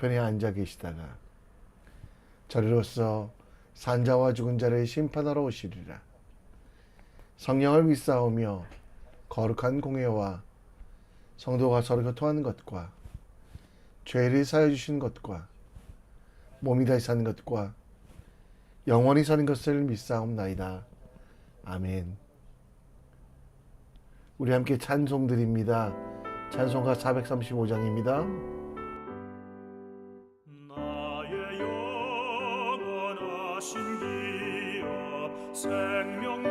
우편에 앉아 계시다가 저리로서 산자와 죽은 자를 심판하러 오시리라. 성령을 믿사오며 거룩한 공회와 성도가 서로 교통하는 것과 죄를 사여 주시는 것과 몸이 다시 사는 것과 영원히 사는 것을 믿사옵나이다. 아멘. 우리 함께 찬송 드립니다. 찬송가 435장입니다. 나의 영원하신 기업 생명보다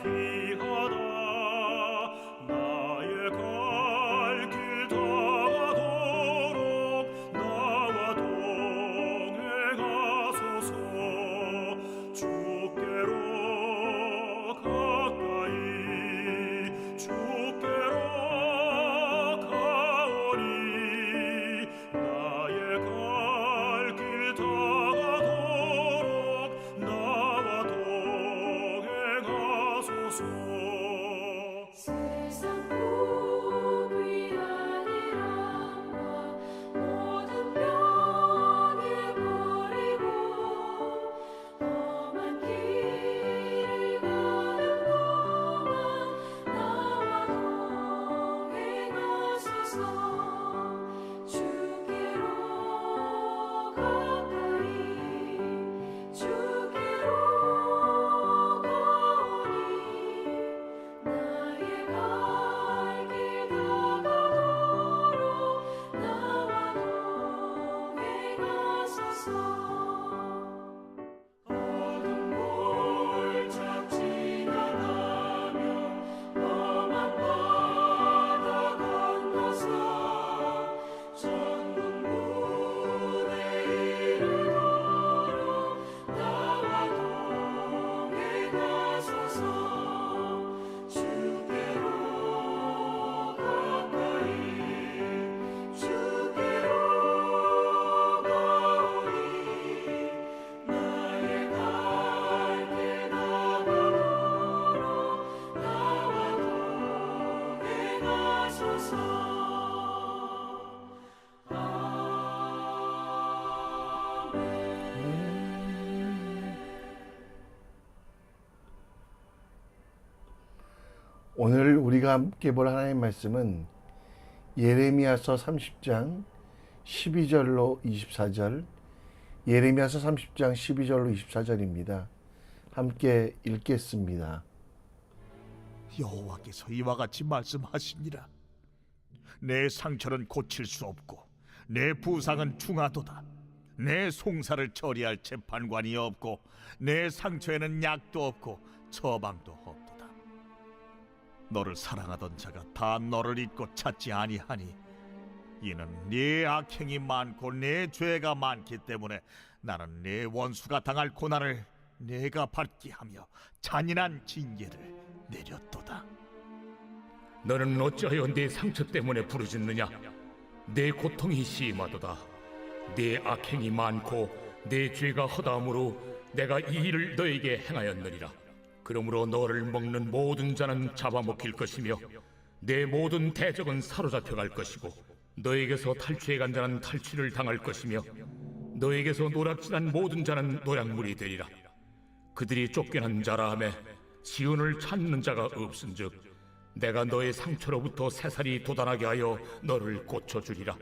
귀하다. 나의 갈 길 다가도록 나와 동행하소서. 주께로 가까이 주께로 가오니 나의 갈 길 다가도록 나와 동행하소서. 세상 복이 아니란과 모든 병에 버리고 험한 길을 가는 동안 나와 동행하소서. 주께로 가까이 주께로 가오니 나의 갈 길 다가도록 나와 동행하소서. 어둠 골짝 지나가며 험한 바다 건너서 천국 문에 이르도록 나와 동행하소서. 주께로 가까이 주께로 가오니 나의 갈 길 다가도록 나와 동행하소서. 오늘 우리가 함께 볼 하나님의 말씀은 예레미야서 30장 12절로 24절, 예레미야서 30장 12절로 24절입니다. 함께 읽겠습니다. 여호와께서 이와 같이 말씀하시니라. 내 상처는 고칠 수 없고 내 부상은 중하도다. 내 송사를 처리할 재판관이 없고 내 상처에는 약도 없고 처방도 없도다. 너를 사랑하던 자가 다 너를 잊고 찾지 아니하니 이는 네 악행이 많고 네 죄가 많기 때문에 나는 네 원수가 당할 고난을 내가 받게 하며 잔인한 징계를 내렸도다. 너는 어찌하여 내 상처 때문에 부르짖느냐? 내 고통이 심하도다. 내 악행이 많고 내 죄가 허다함으로 내가 이 일을 너에게 행하였느니라. 그러므로 너를 먹는 모든 자는 잡아먹힐 것이며 내 모든 대적은 사로잡혀 갈 것이고 너에게서 탈취해 간 자는 탈취를 당할 것이며 너에게서 노략질한 모든 자는 노략물이 되리라. 그들이 쫓겨난 자라 하매 시온을 찾는 자가 없은즉 내가 너의 상처로부터 새살이 돋아나게 하여 너를 고쳐주리라.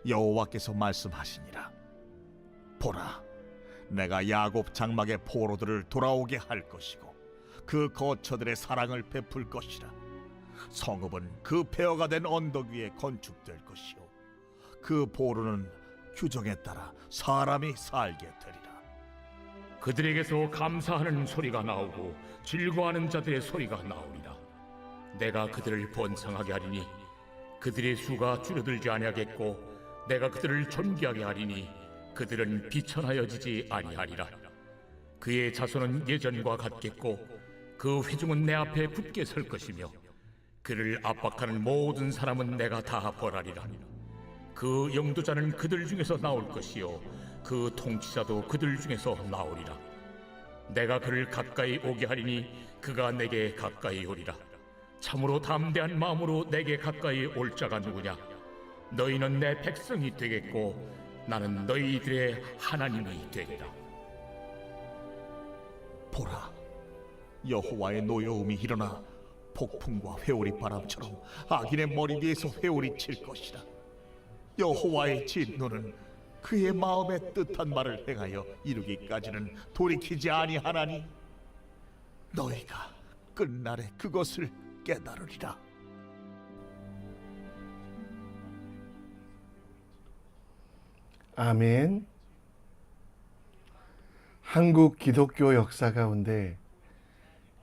여호와께서 말씀하시니라. 보라, 내가 야곱 장막의 포로들을 돌아오게 할 것이고 그 거처들의 사랑을 베풀 것이라. 성읍은 그 폐허가 된 언덕 위에 건축될 것이요 그 보루는 규정에 따라 사람이 살게 되리라. 그들에게서 감사하는 소리가 나오고 즐거워하는 자들의 소리가 나오리라. 내가 그들을 번성하게 하리니 그들의 수가 줄어들지 아니하겠고 내가 그들을 존귀하게 하리니 그들은 비천하여지지 아니하리라. 그의 자손은 예전과 같겠고 그 회중은 내 앞에 굳게 설 것이며 그를 압박하는 모든 사람은 내가 다 벌하리라. 그 영도자는 그들 중에서 나올 것이요 그 통치자도 그들 중에서 나오리라. 내가 그를 가까이 오게 하리니 그가 내게 가까이 오리라. 참으로 담대한 마음으로 내게 가까이 올 자가 누구냐? 너희는 내 백성이 되겠고 나는 너희들의 하나님이 되리라. 보라, 여호와의 노여움이 일어나 폭풍과 회오리 바람처럼 악인의 머리 위에서 회오리 칠 것이라. 여호와의 진노는 그의 마음에 뜻한 말을 행하여 이루기까지는 돌이키지 아니하나니 너희가 끝날에 그것을 깨달으리라. 아멘. 한국 기독교 역사 가운데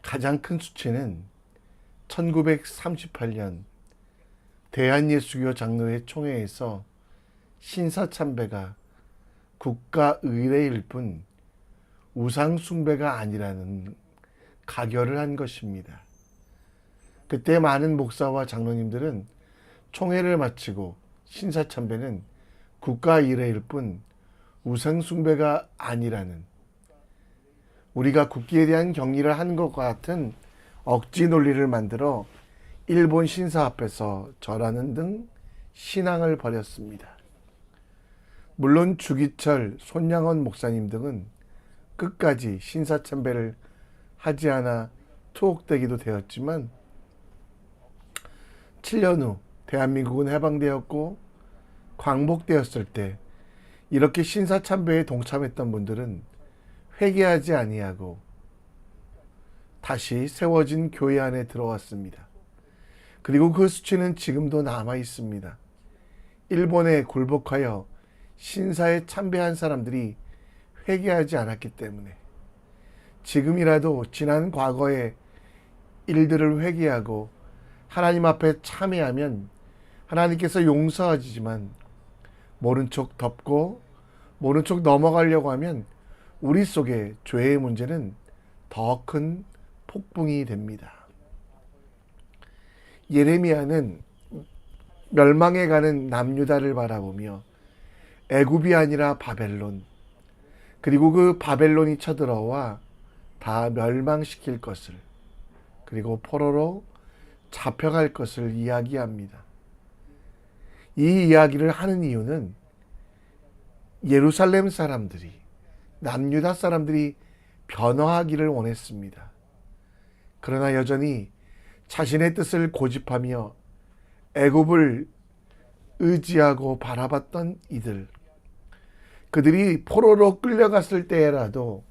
가장 큰 수치는 1938년 대한예수교 장로회 총회에서 신사참배가 국가 의례일 뿐 우상 숭배가 아니라는 가결을 한 것입니다. 그때 많은 목사와 장로님들은 총회를 마치고 신사참배는 국가 의례일 뿐 우상 숭배가 아니라는, 우리가 국기에 대한 경의를 한 것과 같은 억지 논리를 만들어 일본 신사 앞에서 절하는 등 신앙을 벌였습니다. 물론 주기철, 손양원 목사님 등은 끝까지 신사참배를 하지 않아 투옥되기도 되었지만 7년 후 대한민국은 해방되었고 광복되었을 때 이렇게 신사참배에 동참했던 분들은 회개하지 아니하고 다시 세워진 교회 안에 들어왔습니다. 그리고 그 수치는 지금도 남아 있습니다. 일본에 굴복하여 신사에 참배한 사람들이 회개하지 않았기 때문에 지금이라도 지난 과거의 일들을 회개하고 하나님 앞에 참회하면 하나님께서 용서하시지만 모른 척 덮고 모른 척 넘어가려고 하면 우리 속에 죄의 문제는 더 큰 폭풍이 됩니다. 예레미야는 멸망해가는 남유다를 바라보며 애굽이 아니라 바벨론, 그리고 그 바벨론이 쳐들어와 다 멸망시킬 것을, 그리고 포로로 잡혀갈 것을 이야기합니다. 이 이야기를 하는 이유는 예루살렘 사람들이, 남유다 사람들이 변화하기를 원했습니다. 그러나 여전히 자신의 뜻을 고집하며 애굽을 의지하고 바라봤던 이들, 그들이 포로로 끌려갔을 때라도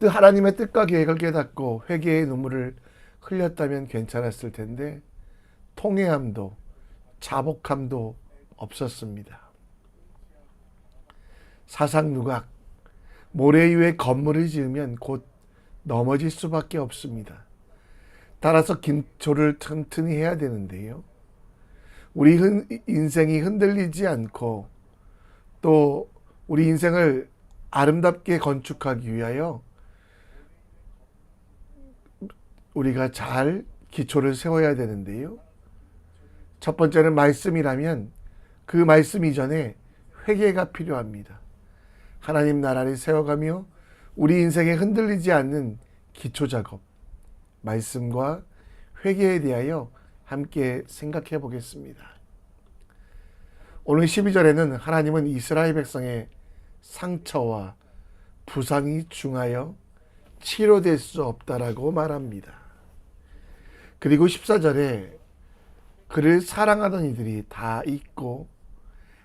하나님의 뜻과 계획을 깨닫고 회개의 눈물을 흘렸다면 괜찮았을 텐데 통회함도 자복함도 없었습니다. 사상누각, 모래 위에 건물을 지으면 곧 넘어질 수밖에 없습니다. 따라서 기초를 튼튼히 해야 되는데요. 우리 인생이 흔들리지 않고 또 우리 인생을 아름답게 건축하기 위하여 우리가 잘 기초를 세워야 되는데요. 첫 번째는 말씀이라면 그 말씀 이전에 회개가 필요합니다. 하나님 나라를 세워가며 우리 인생에 흔들리지 않는 기초 작업, 말씀과 회개에 대하여 함께 생각해 보겠습니다. 오늘 12절에는 하나님은 이스라엘 백성의 상처와 부상이 중하여 치료될 수 없다라고 말합니다. 그리고 14절에 그를 사랑하던 이들이 다 잊고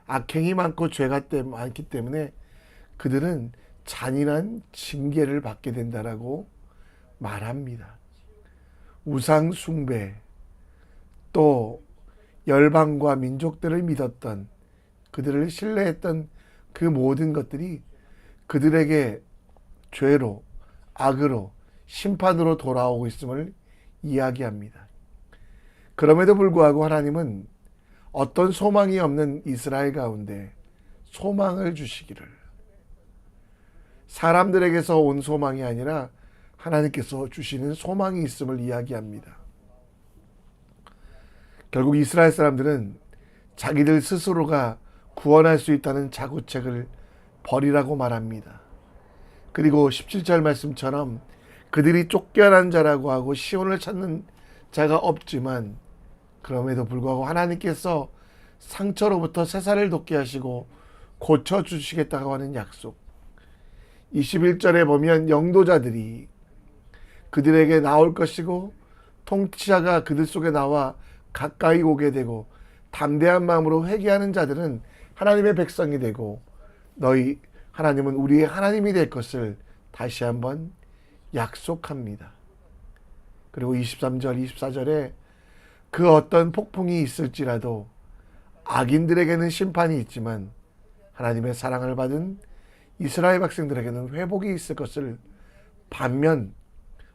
악행이 많고 죄가 많기 때문에 그들은 잔인한 징계를 받게 된다라고 말합니다. 우상 숭배, 또 열방과 민족들을 믿었던, 그들을 신뢰했던 그 모든 것들이 그들에게 죄로, 악으로, 심판으로 돌아오고 있음을 이야기합니다. 그럼에도 불구하고 하나님은 어떤 소망이 없는 이스라엘 가운데 소망을 주시기를, 사람들에게서 온 소망이 아니라 하나님께서 주시는 소망이 있음을 이야기합니다. 결국 이스라엘 사람들은 자기들 스스로가 구원할 수 있다는 자구책을 버리라고 말합니다. 그리고 17절 말씀처럼 그들이 쫓겨난 자라고 하고 시온을 찾는 자가 없지만 그럼에도 불구하고 하나님께서 상처로부터 새살을 돋게 하시고 고쳐주시겠다고 하는 약속. 21절에 보면 영도자들이 그들에게 나올 것이고 통치자가 그들 속에 나와 가까이 오게 되고 담대한 마음으로 회개하는 자들은 하나님의 백성이 되고 너희 하나님은 우리의 하나님이 될 것을 다시 한번 약속합니다. 그리고 23절, 24절에 그 어떤 폭풍이 있을지라도 악인들에게는 심판이 있지만 하나님의 사랑을 받은 이스라엘 백성들에게는 회복이 있을 것을 반면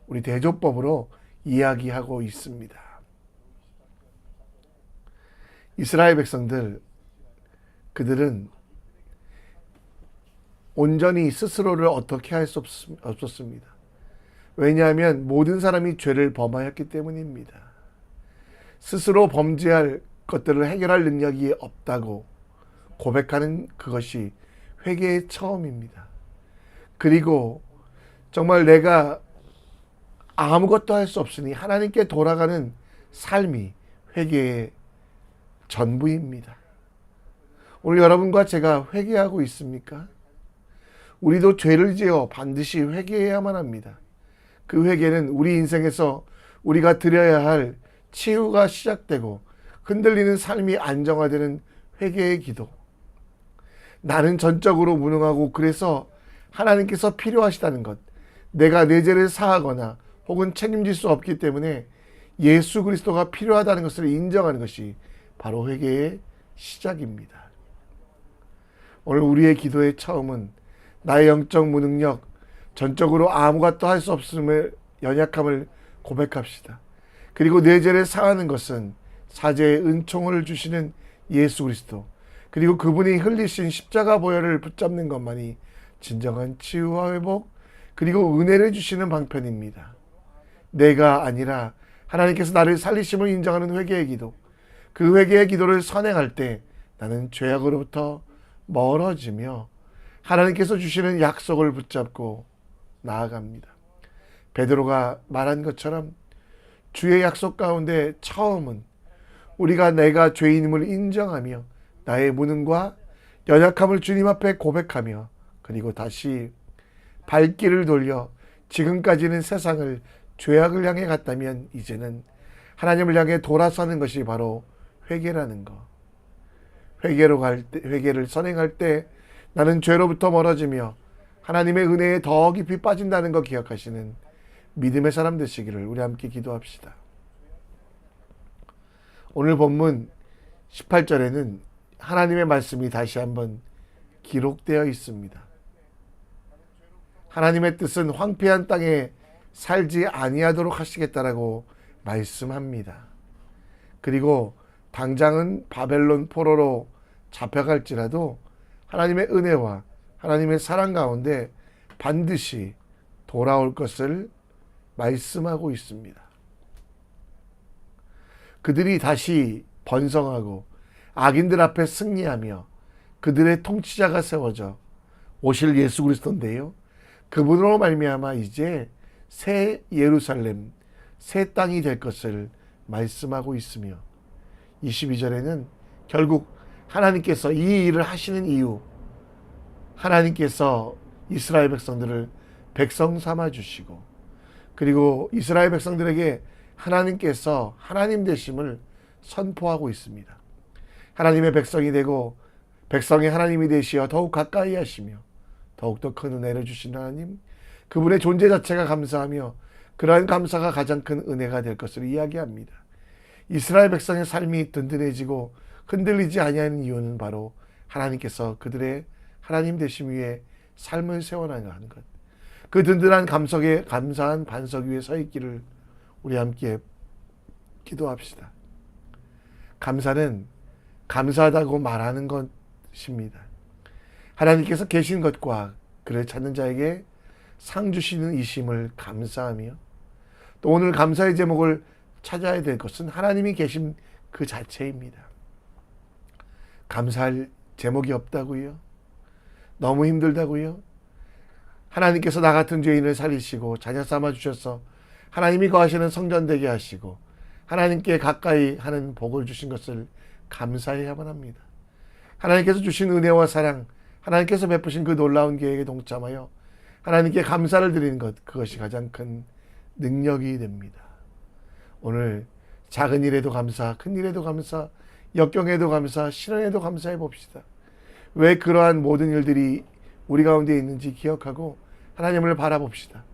우리 대조법으로 이야기하고 있습니다. 이스라엘 백성들, 그들은 온전히 스스로를 어떻게 할 수 없었습니다. 왜냐하면 모든 사람이 죄를 범하였기 때문입니다. 스스로 범죄할 것들을 해결할 능력이 없다고 고백하는 그것이 회개의 처음입니다. 그리고 정말 내가 아무것도 할 수 없으니 하나님께 돌아가는 삶이 회개의 전부입니다. 오늘 여러분과 제가 회개하고 있습니까? 우리도 죄를 지어 반드시 회개해야만 합니다. 그 회개는 우리 인생에서 우리가 드려야 할 치유가 시작되고 흔들리는 삶이 안정화되는 회개의 기도. 나는 전적으로 무능하고 그래서 하나님께서 필요하시다는 것, 내가 내 죄를 사하거나 혹은 책임질 수 없기 때문에 예수 그리스도가 필요하다는 것을 인정하는 것이 바로 회개의 시작입니다. 오늘 우리의 기도의 처음은 나의 영적 무능력, 전적으로 아무것도 할 수 없음을, 연약함을 고백합시다. 그리고 내 죄를 사하는 것은 사죄의 은총을 주시는 예수 그리스도, 그리고 그분이 흘리신 십자가 보혈을 붙잡는 것만이 진정한 치유와 회복, 그리고 은혜를 주시는 방편입니다. 내가 아니라 하나님께서 나를 살리심을 인정하는 회개의 기도, 그 회개의 기도를 선행할 때 나는 죄악으로부터 멀어지며 하나님께서 주시는 약속을 붙잡고 나아갑니다. 베드로가 말한 것처럼 주의 약속 가운데 처음은 우리가 내가 죄인임을 인정하며 나의 무능과 연약함을 주님 앞에 고백하며 그리고 다시 발길을 돌려 지금까지는 세상을 죄악을 향해 갔다면 이제는 하나님을 향해 돌아서는 것이 바로 회개라는 것. 회개를 선행할 때 나는 죄로부터 멀어지며 하나님의 은혜에 더 깊이 빠진다는 것 기억하시는 믿음의 사람 되시기를 우리 함께 기도합시다. 오늘 본문 18절에는 하나님의 말씀이 다시 한번 기록되어 있습니다. 하나님의 뜻은 황폐한 땅에 살지 아니하도록 하시겠다라고 말씀합니다. 그리고 당장은 바벨론 포로로 잡혀갈지라도 하나님의 은혜와 하나님의 사랑 가운데 반드시 돌아올 것을 말씀하고 있습니다. 그들이 다시 번성하고 악인들 앞에 승리하며 그들의 통치자가 세워져 오실 예수 그리스도인데요. 그분으로 말미암아 이제 새 예루살렘, 새 땅이 될 것을 말씀하고 있으며 22절에는 결국 하나님께서 이 일을 하시는 이유, 하나님께서 이스라엘 백성들을 백성 삼아 주시고 그리고 이스라엘 백성들에게 하나님께서 하나님 되심을 선포하고 있습니다. 하나님의 백성이 되고 백성의 하나님이 되시어 더욱 가까이 하시며 더욱더 큰 은혜를 주신 하나님, 그분의 존재 자체가 감사하며 그러한 감사가 가장 큰 은혜가 될 것을 이야기합니다. 이스라엘 백성의 삶이 든든해지고 흔들리지 아니하는 이유는 바로 하나님께서 그들의 하나님 되심 위에 삶을 세워나가는 것. 그 든든한 감사한 반석 위에 서 있기를 우리 함께 기도합시다. 감사는 감사하다고 말하는 것입니다. 하나님께서 계신 것과 그를 찾는 자에게 상 주시는 이심을 감사하며 또 오늘 감사의 제목을 찾아야 될 것은 하나님이 계신 그 자체입니다. 감사할 제목이 없다고요? 너무 힘들다고요? 하나님께서 나 같은 죄인을 살리시고 자녀 삼아 주셔서 하나님이 거하시는 성전 되게 하시고 하나님께 가까이 하는 복을 주신 것을 감사해야만 합니다. 하나님께서 주신 은혜와 사랑, 하나님께서 베푸신 그 놀라운 계획에 동참하여 하나님께 감사를 드리는 것, 그것이 가장 큰 능력이 됩니다. 오늘 작은 일에도 감사, 큰 일에도 감사, 역경에도 감사, 실현에도 감사해 봅시다. 왜 그러한 모든 일들이 우리 가운데 있는지 기억하고 하나님을 바라봅시다.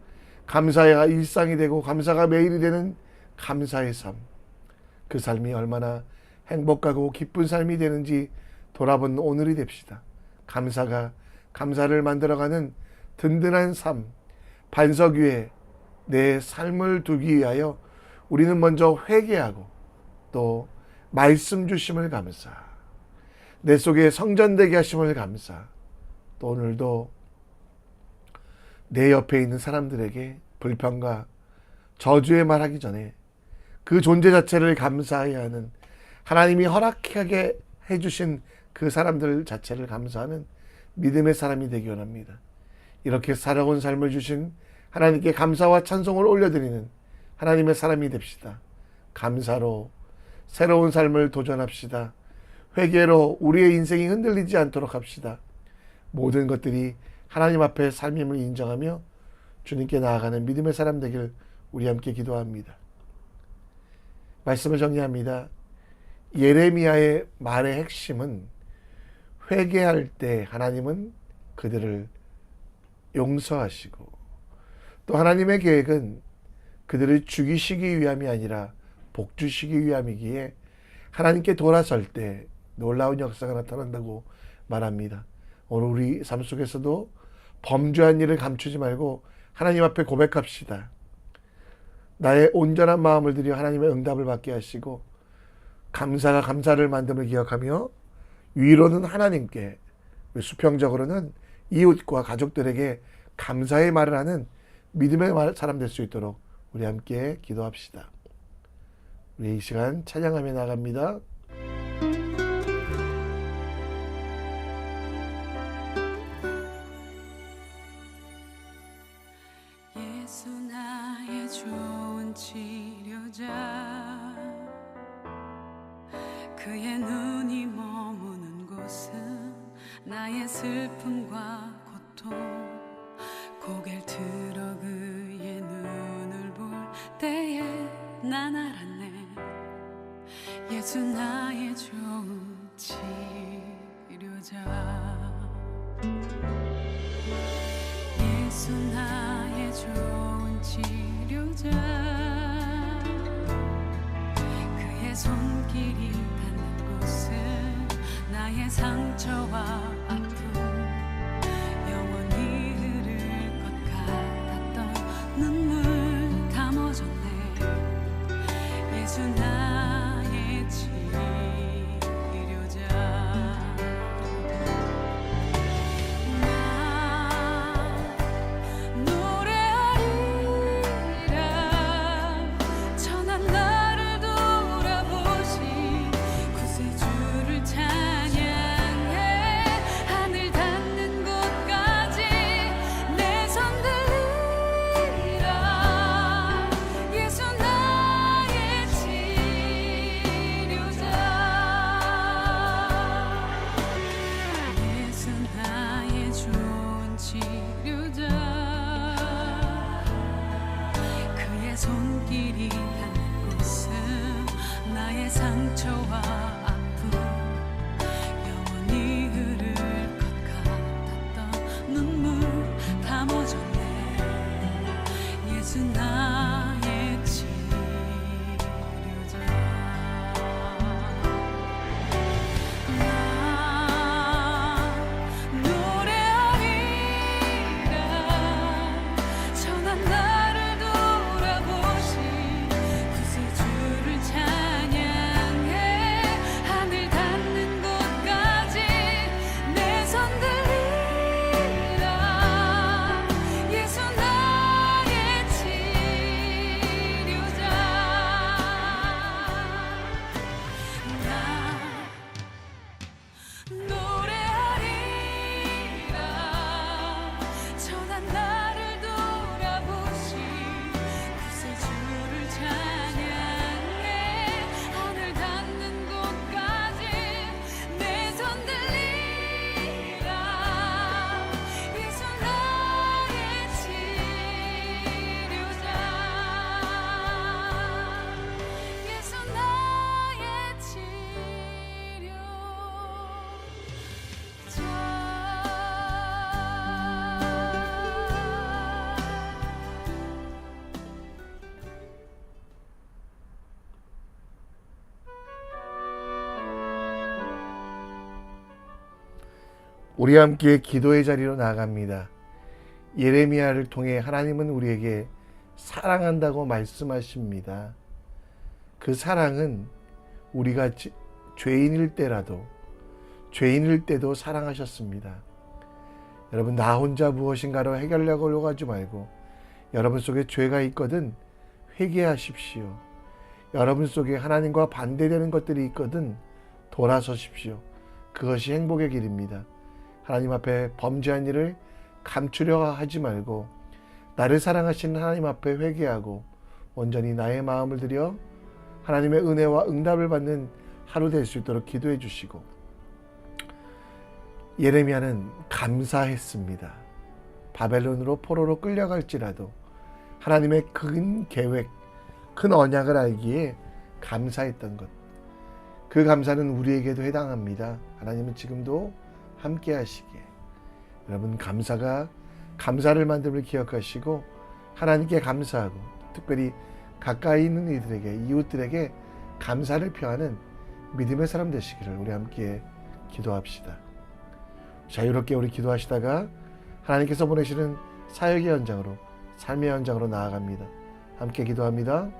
감사가 일상이 되고 감사가 매일이 되는 감사의 삶, 그 삶이 얼마나 행복하고 기쁜 삶이 되는지 돌아보는 오늘이 됩시다. 감사가 감사를 만들어가는 든든한 삶, 반석 위에 내 삶을 두기 위하여 우리는 먼저 회개하고 또 말씀 주심을 감사, 내 속에 성전되게 하심을 감사, 또 오늘도 내 옆에 있는 사람들에게 불평과 저주의 말하기 전에 그 존재 자체를 감사해야 하는, 하나님이 허락하게 해주신 그 사람들 자체를 감사하는 믿음의 사람이 되기 원합니다. 이렇게 살아온 삶을 주신 하나님께 감사와 찬송을 올려드리는 하나님의 사람이 됩시다. 감사로 새로운 삶을 도전합시다. 회개로 우리의 인생이 흔들리지 않도록 합시다. 모든 것들이 하나님 앞에 삶임을 인정하며 주님께 나아가는 믿음의 사람 되길 우리 함께 기도합니다. 말씀을 정리합니다. 예레미야의 말의 핵심은 회개할 때 하나님은 그들을 용서하시고, 또 하나님의 계획은 그들을 죽이시기 위함이 아니라 복주시기 위함이기에 하나님께 돌아설 때 놀라운 역사가 나타난다고 말합니다. 오늘 우리 삶 속에서도 범죄한 일을 감추지 말고 하나님 앞에 고백합시다. 나의 온전한 마음을 들여 하나님의 응답을 받게 하시고, 감사가 감사를 만듦을 기억하며 위로는 하나님께, 수평적으로는 이웃과 가족들에게 감사의 말을 하는 믿음의 사람 될 수 있도록 우리 함께 기도합시다. 우리 이 시간 찬양하며 나갑니다. 예수 나의 좋은 치료자, 그의 눈이 머무는 곳은 나의 슬픔과 고통, 고개를 들어 그의 눈을 볼 때에 난 알았네. 예수 나의 좋은 치료자, 예수 나의 좋은 치료자, 그의 손길이 닿는 곳은 나의 상처와 아픔, 영원히 흐를 것 같았던 눈물 다 멎었네. 예수 나의 치료자, 나 노래하리라. 천한 나를 돌아보신 구세주를 찬양해. 우리 함께 기도의 자리로 나아갑니다. 예레미야를 통해 하나님은 우리에게 사랑한다고 말씀하십니다. 그 사랑은 우리가 죄인일 때도 사랑하셨습니다. 여러분, 나 혼자 무엇인가로 해결하려고 하지 말고 여러분 속에 죄가 있거든 회개하십시오. 여러분 속에 하나님과 반대되는 것들이 있거든 돌아서십시오. 그것이 행복의 길입니다. 하나님 앞에 범죄한 일을 감추려 하지 말고 나를 사랑하시는 하나님 앞에 회개하고 온전히 나의 마음을 들여 하나님의 은혜와 응답을 받는 하루 될 수 있도록 기도해 주시고, 예레미야는 감사했습니다. 바벨론으로 포로로 끌려갈지라도 하나님의 큰 계획, 큰 언약을 알기에 감사했던 것. 그 감사는 우리에게도 해당합니다. 하나님은 지금도 함께 하시기에 여러분, 감사를 만듦을 기억하시고 하나님께 감사하고 특별히 가까이 있는 이들에게, 이웃들에게 감사를 표하는 믿음의 사람 되시기를 우리 함께 기도합시다. 자유롭게 우리 기도하시다가 하나님께서 보내시는 사역의 현장으로, 삶의 현장으로 나아갑니다. 함께 기도합니다.